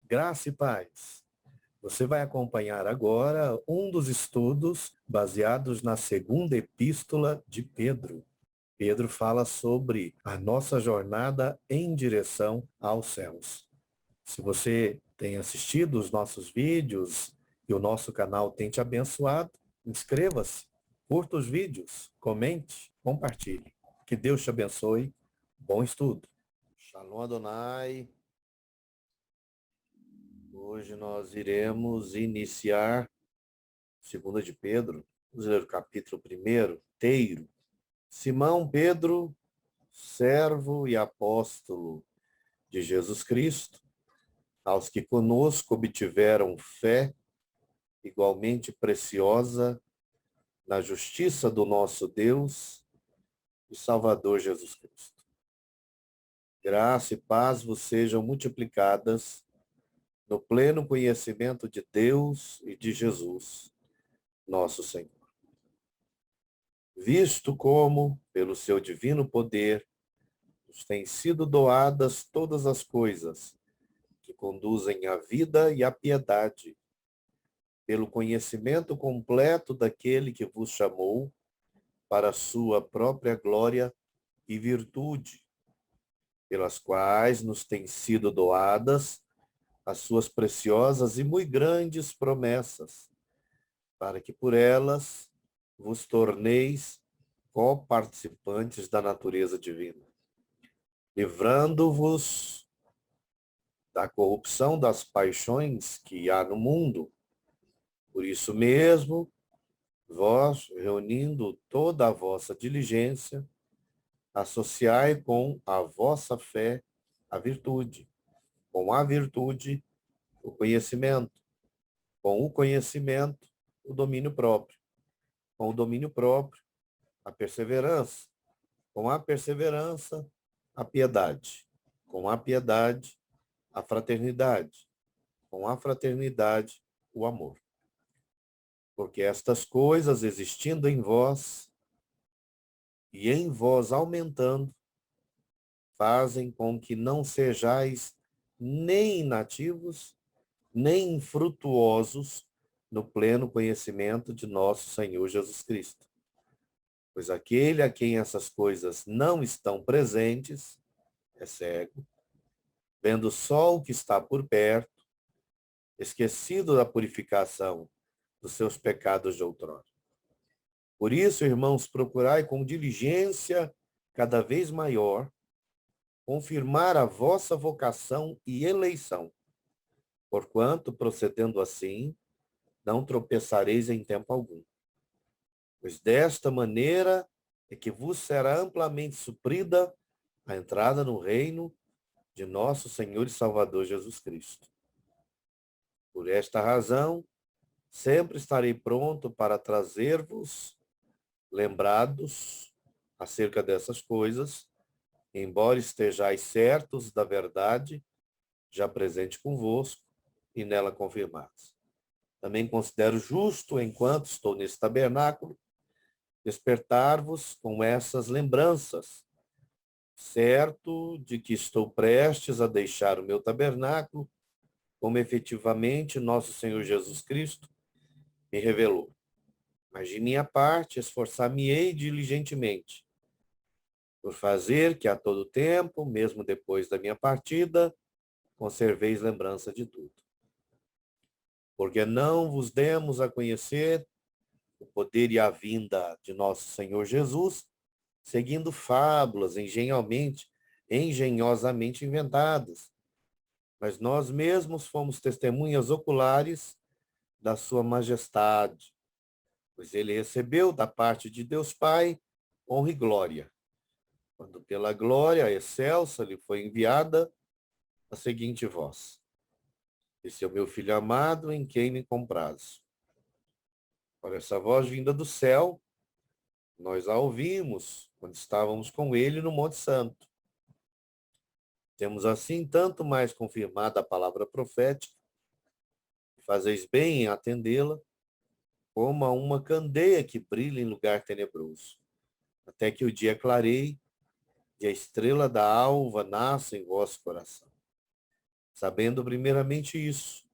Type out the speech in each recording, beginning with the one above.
Graça e paz. Você vai acompanhar agora um dos estudos baseados na segunda epístola de Pedro. Pedro fala sobre a nossa jornada em direção aos céus. Se você tem assistido os nossos vídeos e o nosso canal tem te abençoado, inscreva-se, curta os vídeos, comente, compartilhe. Que Deus te abençoe. Bom estudo. Shalom Adonai. Hoje nós iremos iniciar segunda de Pedro, vamos ler o capítulo 1 inteiro. Simão Pedro, servo e apóstolo de Jesus Cristo, aos que conosco obtiveram fé igualmente preciosa na justiça do nosso Deus e Salvador Jesus Cristo. Graça e paz vos sejam multiplicadas no pleno conhecimento de Deus e de Jesus, nosso Senhor. Visto como, pelo seu divino poder, nos têm sido doadas todas as coisas que conduzem à vida e à piedade, pelo conhecimento completo daquele que vos chamou para a sua própria glória e virtude, pelas quais nos têm sido doadas as suas preciosas e muito grandes promessas, para que por elas vos torneis co-participantes da natureza divina, livrando-vos da corrupção das paixões que há no mundo. Por isso mesmo, vós, reunindo toda a vossa diligência, associai com a vossa fé a virtude, com a virtude o conhecimento, com o conhecimento o domínio próprio, com o domínio próprio a perseverança, com a perseverança a piedade, com a piedade a fraternidade, com a fraternidade o amor. Porque estas coisas existindo em vós e em vós aumentando, fazem com que não sejais nem inativos, nem infrutuosos no pleno conhecimento de nosso Senhor Jesus Cristo. Pois aquele a quem essas coisas não estão presentes é cego, vendo só o que está por perto, esquecido da purificação dos seus pecados de outrora. Por isso, irmãos, procurai com diligência cada vez maior confirmar a vossa vocação e eleição, porquanto, procedendo assim, não tropeçareis em tempo algum. Pois desta maneira é que vos será amplamente suprida a entrada no reino de nosso Senhor e Salvador Jesus Cristo. Por esta razão, sempre estarei pronto para trazer-vos lembrados acerca dessas coisas, embora estejais certos da verdade, já presente convosco e nela confirmados. Também considero justo, enquanto estou nesse tabernáculo, despertar-vos com essas lembranças, certo de que estou prestes a deixar o meu tabernáculo, como efetivamente nosso Senhor Jesus Cristo me revelou. Mas de minha parte, esforçar-me-ei diligentemente, por fazer que a todo tempo, mesmo depois da minha partida, conserveis lembrança de tudo. Porque não vos demos a conhecer o poder e a vinda de nosso Senhor Jesus, seguindo fábulas engenhosamente inventadas, mas nós mesmos fomos testemunhas oculares da sua majestade, pois ele recebeu da parte de Deus Pai honra e glória, quando pela glória excelsa lhe foi enviada a seguinte voz: esse é o meu filho amado, em quem me comprazo. Ora, essa voz vinda do céu, nós a ouvimos quando estávamos com ele no Monte Santo. Temos assim tanto mais confirmada a palavra profética, fazeis bem em atendê-la, como a uma candeia que brilha em lugar tenebroso, até que o dia clareie e a estrela da alva nasça em vosso coração. sabendo primeiramente isso,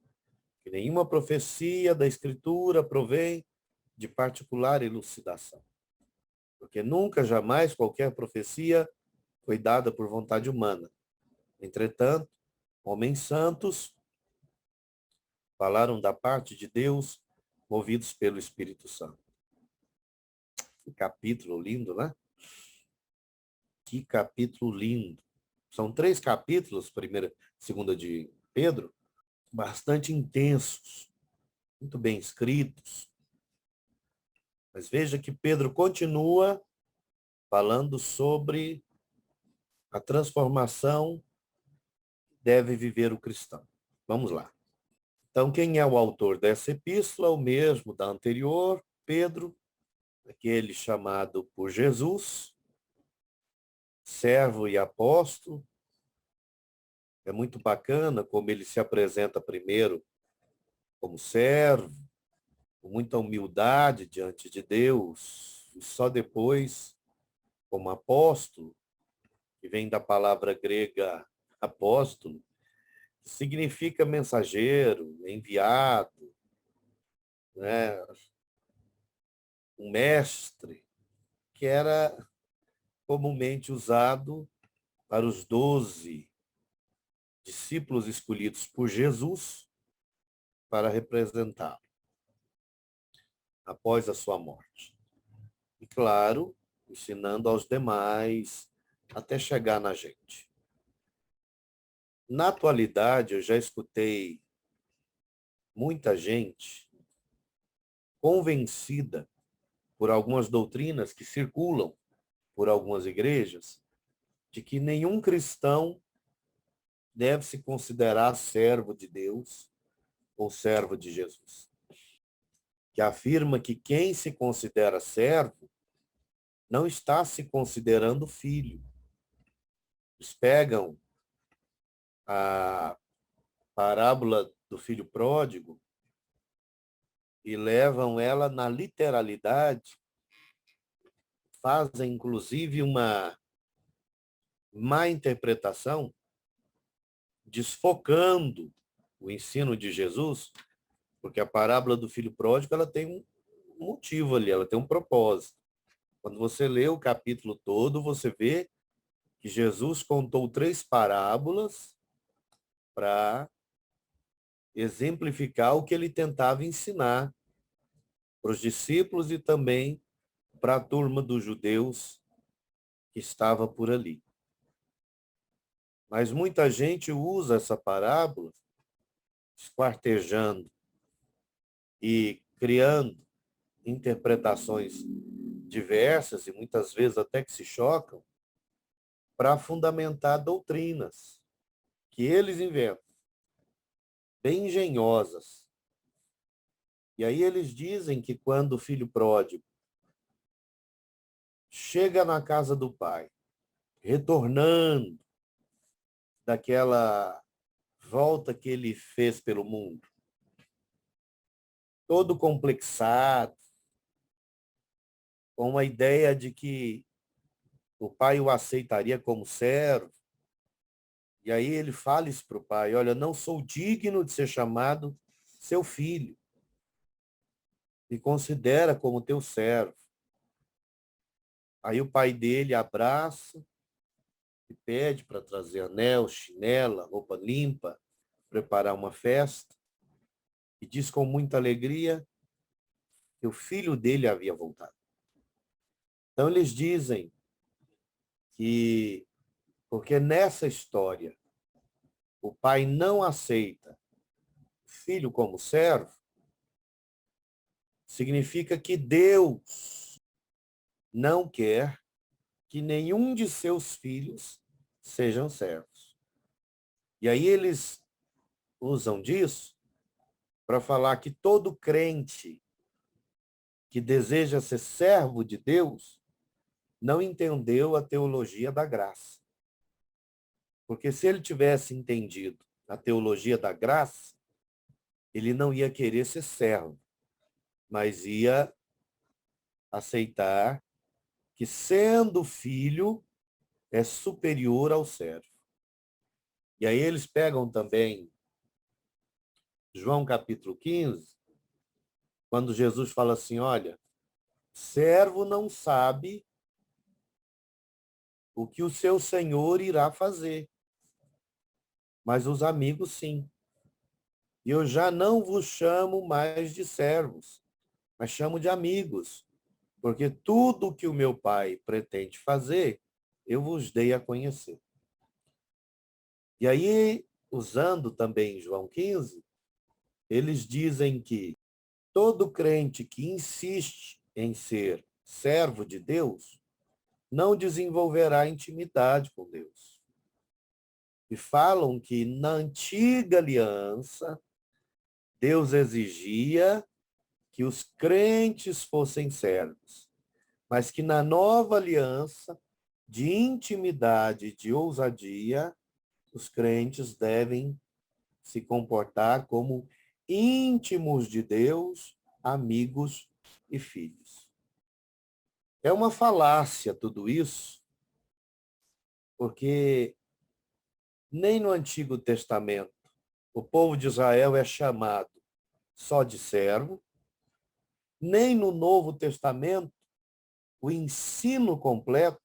que nenhuma profecia da Escritura provém de particular elucidação, porque nunca, jamais, qualquer profecia foi dada por vontade humana. Entretanto, homens santos falaram da parte de Deus, movidos pelo Espírito Santo. Que capítulo lindo, né? Que capítulo lindo. São 3 capítulos, primeira, segunda de Pedro, bastante intensos, muito bem escritos. Mas veja que Pedro continua falando sobre a transformação que deve viver o cristão. Vamos lá. Então, quem é o autor dessa epístola? O mesmo da anterior, Pedro, aquele chamado por Jesus, servo e apóstolo. É muito bacana como ele se apresenta primeiro como servo, com muita humildade diante de Deus, e só depois como apóstolo, que vem da palavra grega apóstolo, que significa mensageiro, enviado, né? Um mestre, que era comumente usado para os 12 discípulos escolhidos por Jesus para representá-lo após a sua morte. E, claro, ensinando aos demais até chegar na gente. Na atualidade, eu já escutei muita gente convencida por algumas doutrinas que circulam por algumas igrejas de que nenhum cristão deve se considerar servo de Deus ou servo de Jesus. Que afirma que quem se considera servo não está se considerando filho. Eles pegam a parábola do filho pródigo e levam ela na literalidade, fazem inclusive uma má interpretação, desfocando o ensino de Jesus, porque a parábola do filho pródigo ela tem um motivo ali, ela tem um propósito. Quando você lê o capítulo todo, você vê que Jesus contou 3 parábolas para exemplificar o que ele tentava ensinar para os discípulos e também para a turma dos judeus que estava por ali. Mas muita gente usa essa parábola, esquartejando e criando interpretações diversas e muitas vezes até que se chocam, para fundamentar doutrinas que eles inventam, bem engenhosas. E aí eles dizem que quando o filho pródigo chega na casa do pai, retornando daquela volta que ele fez pelo mundo, todo complexado, com a ideia de que o pai o aceitaria como servo, e aí ele fala isso para o pai: olha, não sou digno de ser chamado seu filho, me considera como teu servo. Aí o pai dele abraça e pede para trazer anel, chinela, roupa limpa, preparar uma festa, e diz com muita alegria que o filho dele havia voltado. Então eles dizem que, porque nessa história o pai não aceita o filho como servo, significa que Deus não quer que nenhum de seus filhos sejam servos. E aí eles usam disso para falar que todo crente que deseja ser servo de Deus não entendeu a teologia da graça. Porque se ele tivesse entendido a teologia da graça, ele não ia querer ser servo, mas ia aceitar que, sendo filho, é superior ao servo. E aí eles pegam também João capítulo 15, quando Jesus fala assim, olha, servo não sabe o que o seu senhor irá fazer, mas os amigos sim. E eu já não vos chamo mais de servos, mas chamo de amigos, porque tudo que o meu Pai pretende fazer, eu vos dei a conhecer. E aí, usando também João 15, eles dizem que todo crente que insiste em ser servo de Deus não desenvolverá intimidade com Deus. E falam que na antiga aliança, Deus exigia que os crentes fossem servos, mas que na nova aliança, de intimidade, de ousadia, os crentes devem se comportar como íntimos de Deus, amigos e filhos. É uma falácia tudo isso, porque nem no Antigo Testamento o povo de Israel é chamado só de servo, nem no Novo Testamento o ensino completo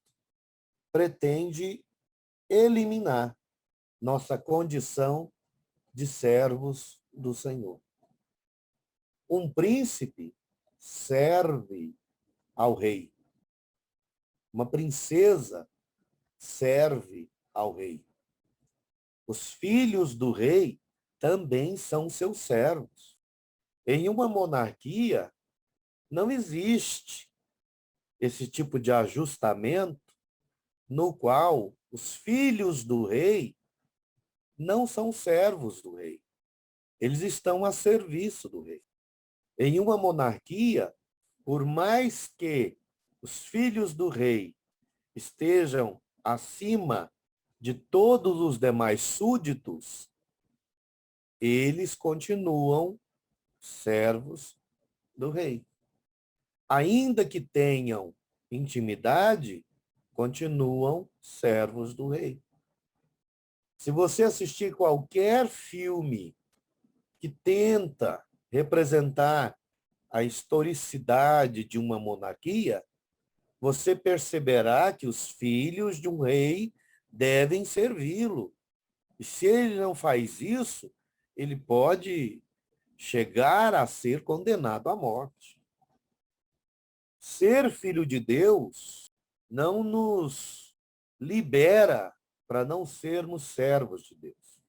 pretende eliminar nossa condição de servos do Senhor. Um príncipe serve ao rei. Uma princesa serve ao rei. Os filhos do rei também são seus servos. Em uma monarquia, não existe esse tipo de ajustamento no qual os filhos do rei não são servos do rei. Eles estão a serviço do rei. Em uma monarquia, por mais que os filhos do rei estejam acima de todos os demais súditos, eles continuam servos do rei. Ainda que tenham intimidade, continuam servos do rei. Se você assistir qualquer filme que tenta representar a historicidade de uma monarquia, você perceberá que os filhos de um rei devem servi-lo. E se ele não faz isso, ele pode chegar a ser condenado à morte. Ser filho de Deus não nos libera para não sermos servos de Deus.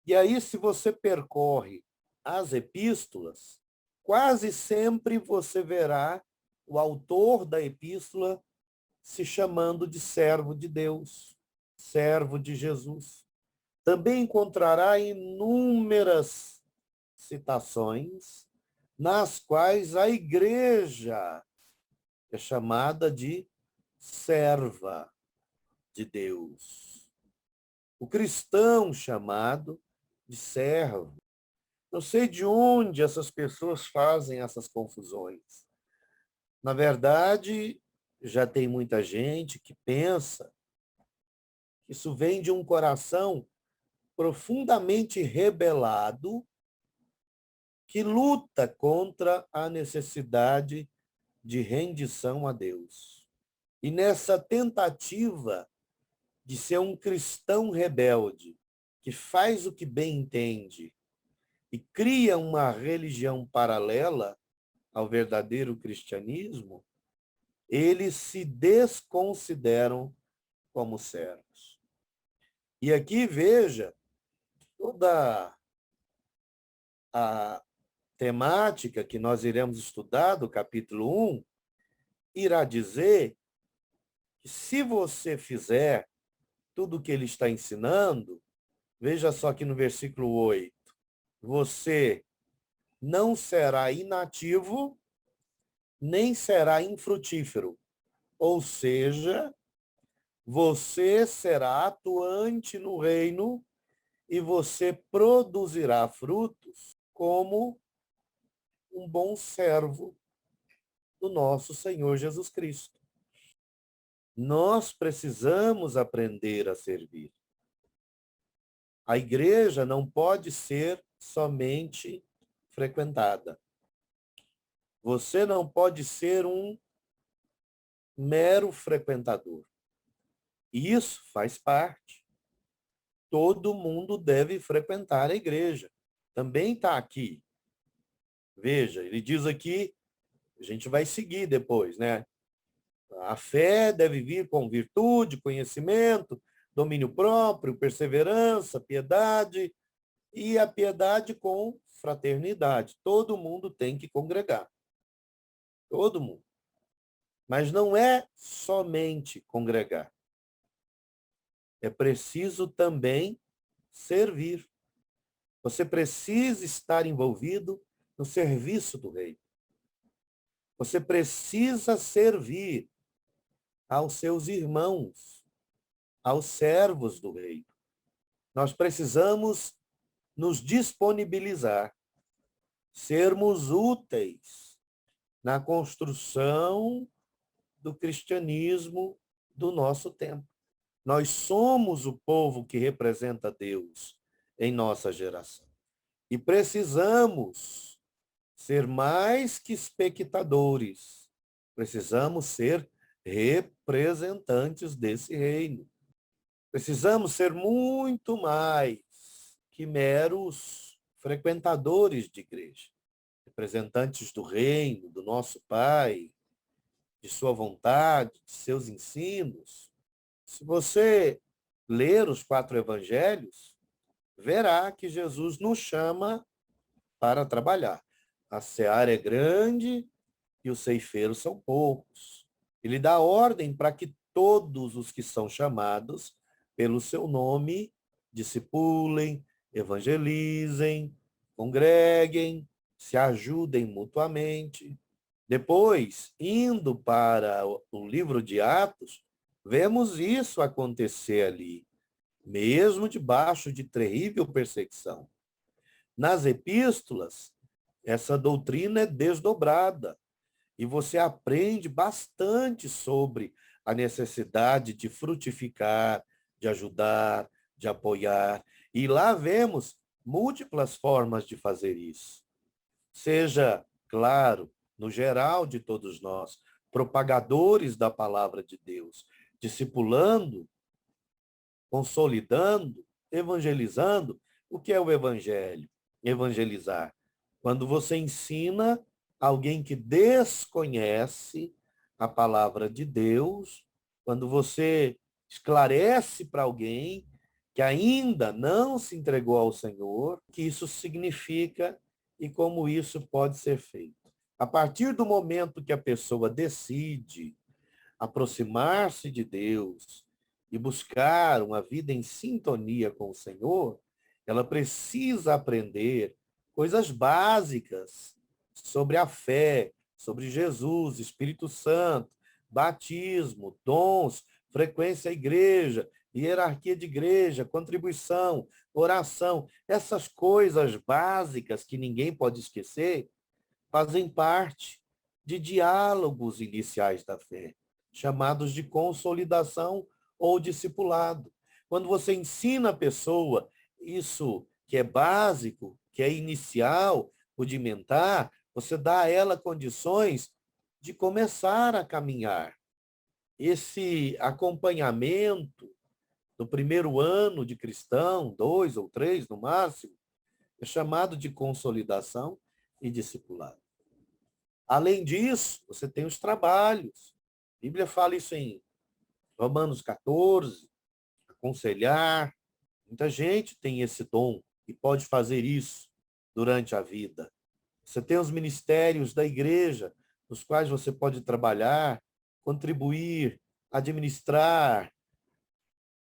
E aí, se você percorre as epístolas, quase sempre você verá o autor da epístola se chamando de servo de Deus, servo de Jesus. Também encontrará inúmeras citações nas quais a igreja é chamada de serva de Deus. O cristão chamado de servo. Não sei de onde essas pessoas fazem essas confusões. Na verdade, já tem muita gente que pensa que isso vem de um coração profundamente rebelado que luta contra a necessidade de rendição a Deus. E nessa tentativa de ser um cristão rebelde, que faz o que bem entende e cria uma religião paralela ao verdadeiro cristianismo, eles se desconsideram como servos. E aqui veja toda a temática que nós iremos estudar do capítulo 1 irá dizer que se você fizer tudo o que ele está ensinando, veja só que no versículo 8, você não será inativo, nem será infrutífero. Ou seja, você será atuante no reino e você produzirá frutos como um bom servo do nosso Senhor Jesus Cristo. Nós precisamos aprender a servir. A igreja não pode ser somente frequentada. Você não pode ser um mero frequentador. Isso faz parte. Todo mundo deve frequentar a igreja. Também está aqui. Veja, ele diz aqui, a gente vai seguir depois, né? A fé deve vir com virtude, conhecimento, domínio próprio, perseverança, piedade, e a piedade com fraternidade. Todo mundo tem que congregar. Todo mundo. Mas não é somente congregar. É preciso também servir. Você precisa estar envolvido no serviço do rei. Você precisa servir aos seus irmãos, aos servos do rei. Nós precisamos nos disponibilizar, sermos úteis na construção do cristianismo do nosso tempo. Nós somos o povo que representa Deus em nossa geração. E precisamos ser mais que espectadores. Precisamos ser representantes desse reino. Precisamos ser muito mais que meros frequentadores de igreja, representantes do reino, do nosso Pai, de sua vontade, de seus ensinos. Se você ler os 4 evangelhos, verá que Jesus nos chama para trabalhar. A seara é grande e os ceifeiros são poucos. Ele dá ordem para que todos os que são chamados pelo seu nome discipulem, evangelizem, congreguem, se ajudem mutuamente. Depois, indo para o livro de Atos, vemos isso acontecer ali, mesmo debaixo de terrível perseguição. Nas epístolas, essa doutrina é desdobrada e você aprende bastante sobre a necessidade de frutificar, de ajudar, de apoiar. E lá vemos múltiplas formas de fazer isso. Seja, claro, no geral de todos nós, propagadores da palavra de Deus, discipulando, consolidando, evangelizando. O que é o evangelho? Evangelizar. Quando você ensina alguém que desconhece a palavra de Deus, quando você esclarece para alguém que ainda não se entregou ao Senhor, o que isso significa e como isso pode ser feito. A partir do momento que a pessoa decide aproximar-se de Deus e buscar uma vida em sintonia com o Senhor, ela precisa aprender coisas básicas sobre a fé, sobre Jesus, Espírito Santo, batismo, dons, frequência à igreja, hierarquia de igreja, contribuição, oração. Essas coisas básicas que ninguém pode esquecer fazem parte de diálogos iniciais da fé, chamados de consolidação ou discipulado. Quando você ensina a pessoa isso que é básico, que é inicial, rudimentar, você dá a ela condições de começar a caminhar. Esse acompanhamento no primeiro ano de cristão, 2 ou 3 no máximo, é chamado de consolidação e discipulado. Além disso, você tem os trabalhos. A Bíblia fala isso em Romanos 14, aconselhar. Muita gente tem esse dom e pode fazer isso durante a vida. Você tem os ministérios da igreja, nos quais você pode trabalhar, contribuir, administrar,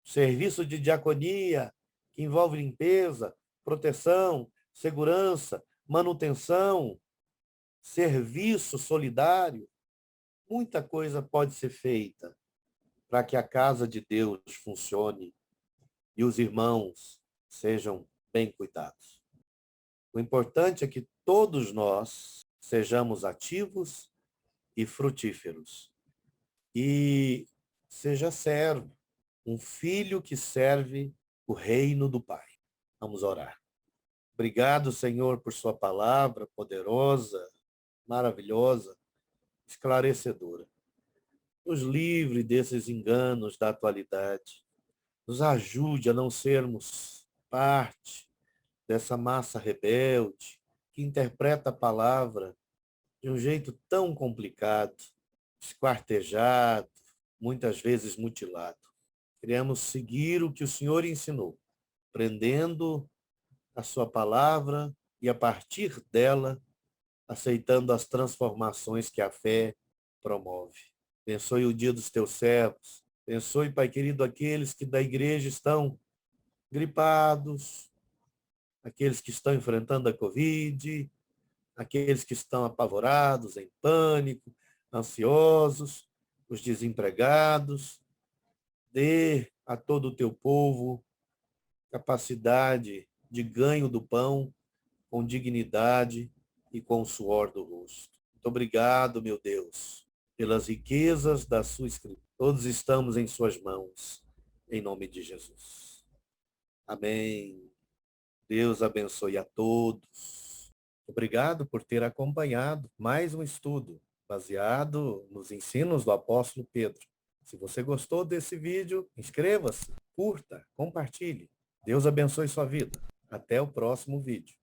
serviço de diaconia, que envolve limpeza, proteção, segurança, manutenção, serviço solidário. Muita coisa pode ser feita para que a casa de Deus funcione e os irmãos sejam bem cuidados. O importante é que todos nós sejamos ativos e frutíferos. E seja servo, um filho que serve o reino do Pai. Vamos orar. Obrigado, Senhor, por sua palavra poderosa, maravilhosa, esclarecedora. Nos livre desses enganos da atualidade. Nos ajude a não sermos parte dessa massa rebelde que interpreta a palavra de um jeito tão complicado, esquartejado, muitas vezes mutilado. Queremos seguir o que o Senhor ensinou, aprendendo a sua palavra e, a partir dela, aceitando as transformações que a fé promove. Abençoe o dia dos teus servos. Abençoe, Pai querido, aqueles que da igreja estão gripados, aqueles que estão enfrentando a Covid, aqueles que estão apavorados, em pânico, ansiosos, os desempregados. Dê a todo o teu povo capacidade de ganho do pão com dignidade e com o suor do rosto. Muito obrigado, meu Deus, pelas riquezas da sua escritura. Todos estamos em suas mãos, em nome de Jesus. Amém. Deus abençoe a todos. Obrigado por ter acompanhado mais um estudo baseado nos ensinos do apóstolo Pedro. Se você gostou desse vídeo, inscreva-se, curta, compartilhe. Deus abençoe sua vida. Até o próximo vídeo.